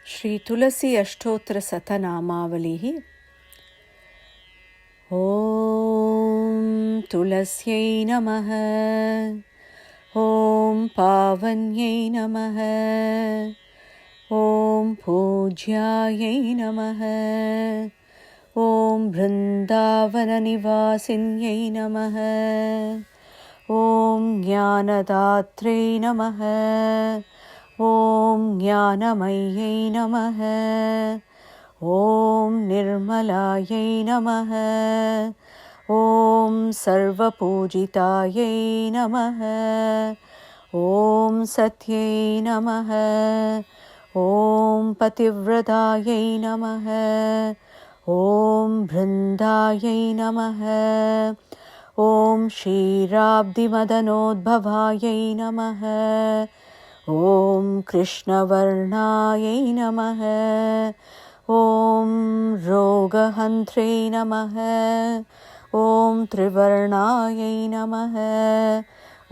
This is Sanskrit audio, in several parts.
श्री तुलसी अष्टोत्तर शतनामावलिः। ॐ तुलस्यै नमः। ॐ पावन्यै नमः। ॐ पूज्यायै नमः। ॐ वृन्दावननिवासिन्यै नमः। ॐ ज्ञानदात्रे नमः। ॐ ज्ञानमय्यै नमः। ॐ निर्मलायै नमः। ॐ सर्वपूजितायै नमः। ॐ सत्यै नमः। ॐ पतिव्रतायै नमः। ॐ बृन्दायै नमः। ॐ क्षीराब्धिमदनोद्भवायै नमः। ॐ कृष्णवर्णायै नमः। ॐ रोगहन्त्रे नमः। ॐ त्रिवर्णायै नमः।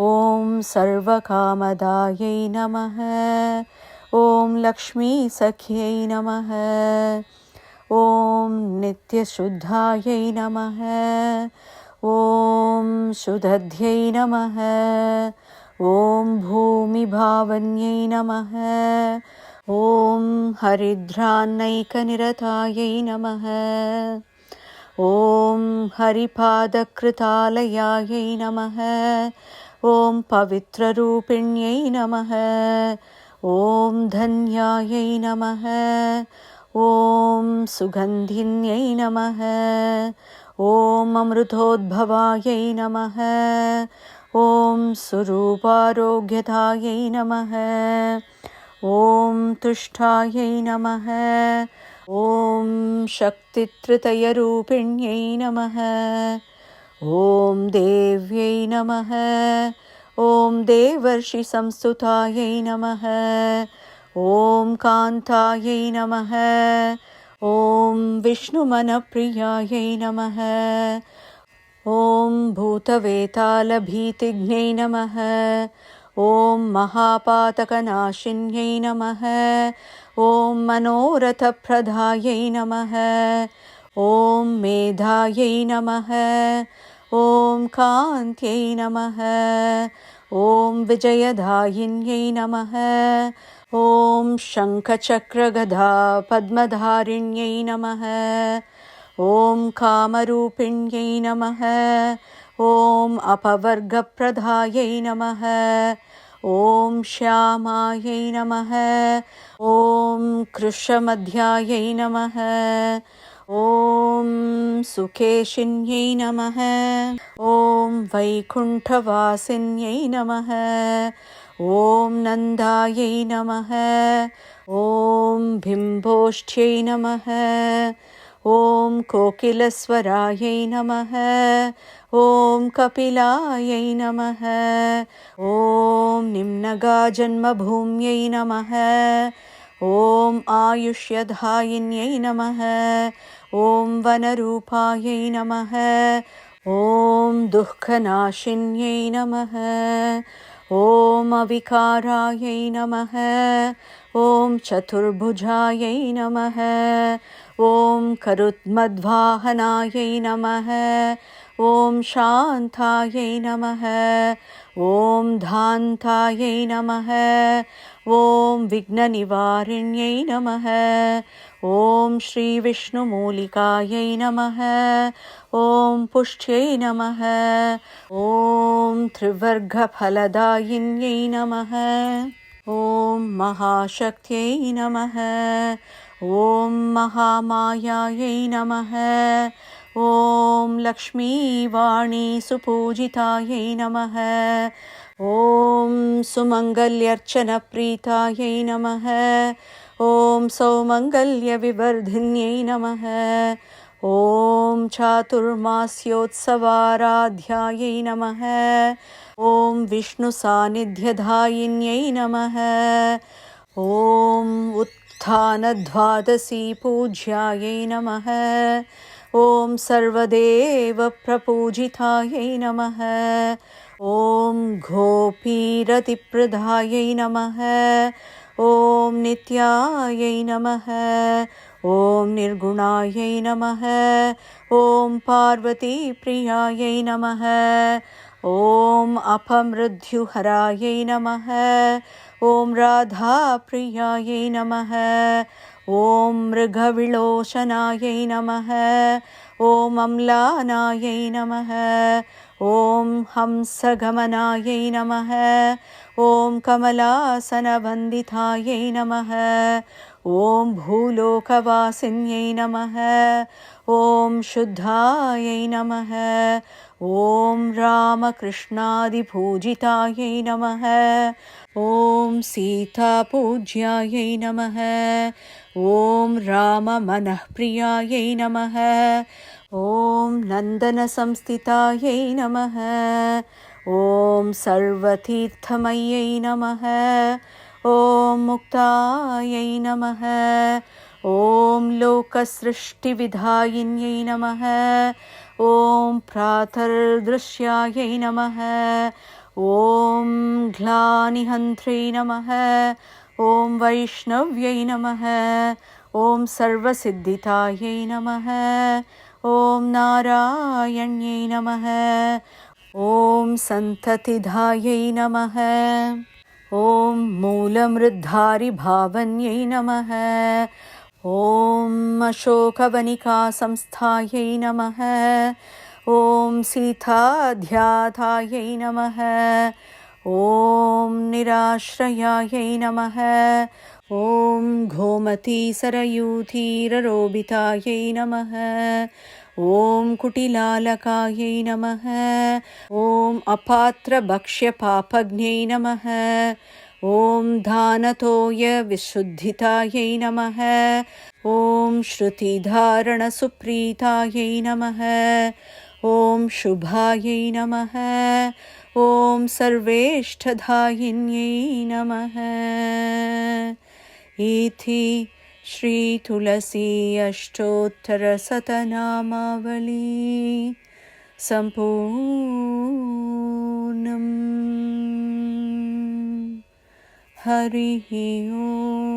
ॐ सर्वकामदायै नमः। ॐ लक्ष्मीसख्यै नमः। ॐ नित्यशुद्धायै नमः। ॐ शुद्धध्यै नमः। ॐ भूमिभावन्यै नमः। ॐ हरिद्रान्नैकनिरतायै नमः। ॐ हरिपादकृतालयायै नमः। ॐ पवित्ररूपिण्यै नमः। ॐ धन्यायै नमः। ॐ सुगन्धिन्यै नमः। ॐ अमृतोद्भवायै नमः। ॐ स्वरूपारोग्यतायै नमः। ॐ तुष्टायै नमः। ॐ शक्तित्रितयरूपिण्यै नमः। ॐ देव्यै नमः। ॐ देवर्षिसंस्तुतायै नमः। ॐ कान्तायै नमः। ॐ विष्णुमनप्रियायै नमः। ॐ भूतवेतालभीतिज्ञै नमः। ॐ महापातकनाशिन्यै नमः। ॐ मनोरथप्रदायै नमः। ॐ मेधायै नमः। ॐ कान्त्यै नमः। ॐ विजयदायिन्यै नमः। ॐ शङ्खचक्रगदा पद्मधारिण्यै नमः। ॐ कामरूपिण्यै नमः। ॐ अपवर्गप्रदायै नमः। ॐ श्यामायै नमः। ॐ कृशमध्यायै नमः। ॐ सुकेशिन्यै नमः। ॐ वैकुण्ठवासिन्यै नमः। ॐ नन्दायै नमः। ॐ बिम्बोष्ठ्यै नमः। ॐ कोकिलस्वरायै नमः। ॐ कपिलायै नमः। ॐ निम्नगाजन्मभूम्यै नमः। ॐ आयुष्यदायिन्यै नमः। ॐ वनरूपायै नमः। ॐ दुःखनाशिन्यै नमः। ॐ अविकारायै नमः। ॐ चतुर्भुजायै नमः। ॐ करुत्मध्वाहनायै नमः। ॐ शान्तायै नमः। ॐ धान्तायै नमः। ॐ विघ्ननिवारिण्यै नमः। ॐ श्रीविष्णुमूलिकायै नमः। ॐ पुष्ट्यै नमः। ॐ त्रिवर्गफलदायिन्यै नमः। ॐ महाशक्त्यै नमः। ॐ महामायायै नमः। ॐ लक्ष्मीवाणी सुपूजितायै नमः। ॐ सुमङ्गल्यर्चनप्रीतायै नमः। ॐ सौमङ्गल्यविवर्धिन्यै नमः। ॐ चातुर्मास्योत्सवाराध्यायै नमः। ॐ विष्णुसान्निध्यदायिन्यै नमः। ॐ उत्थानद्वादशी पूज्यायै नमः। ॐ सर्वदेवप्रपूजितायै नमः। ॐ गोपीरतिप्रदायै नमः। ॐ नित्यायै नमः ॐ निर्गुणायै नमः ॐ पार्वतीप्रियायै नमः ॐ अपमृत्युहरायै नमः ॐ राधाप्रियायै नमः ॐ मृगविलोचनायै नमः ॐ अम्लानायै नमः ॐ हंसगमनायै नमः ॐ कमलासनवन्दितायै नमः ॐ भूलोकवासिन्यै नमः ॐ शुद्धायै नमः ॐ रामकृष्णादिपूजितायै नमः ॐ सीतापूज्यायै नमः ॐ राममनःप्रियायै नमः ॐ नन्दनसंस्थितायै नमः ॐ सर्वतीर्थमय्यै नमः ॐ मुक्तायै नमः ॐ लोकसृष्टिविधायिन्यै नमः ॐ प्रातर्दृश्यायै नमः ॐ ग्लानिहन्त्रे नमः ॐ वैष्णव्यै नमः ॐ सर्वसिद्धितायै नमः ॐ नारायण्यै नमः ॐ सन्ततिधायै नमः ॐ मूलमृद्धारिभावन्यै नमः ॐ अशोकवनिकासंस्थायै नमः ॐ सीताध्यातायै नमः ॐ निराश्रयायै नमः ॐ गोमतीसरयूथीररोबितायै नमः ॐ कुटिलालकायै नमः ॐ अपात्रभक्ष्यपापज्ञै नमः ॐ दानतोयविशुद्धितायै नमः ॐ श्रुतिधारणसुप्रीतायै नमः ॐ शुभायै नमः ॐ सर्वेष्ठदायिन्यै नमः इति श्रीतुलसी अष्टोत्तरशतनामावली सम्पूर्णम् हरिः ओम्।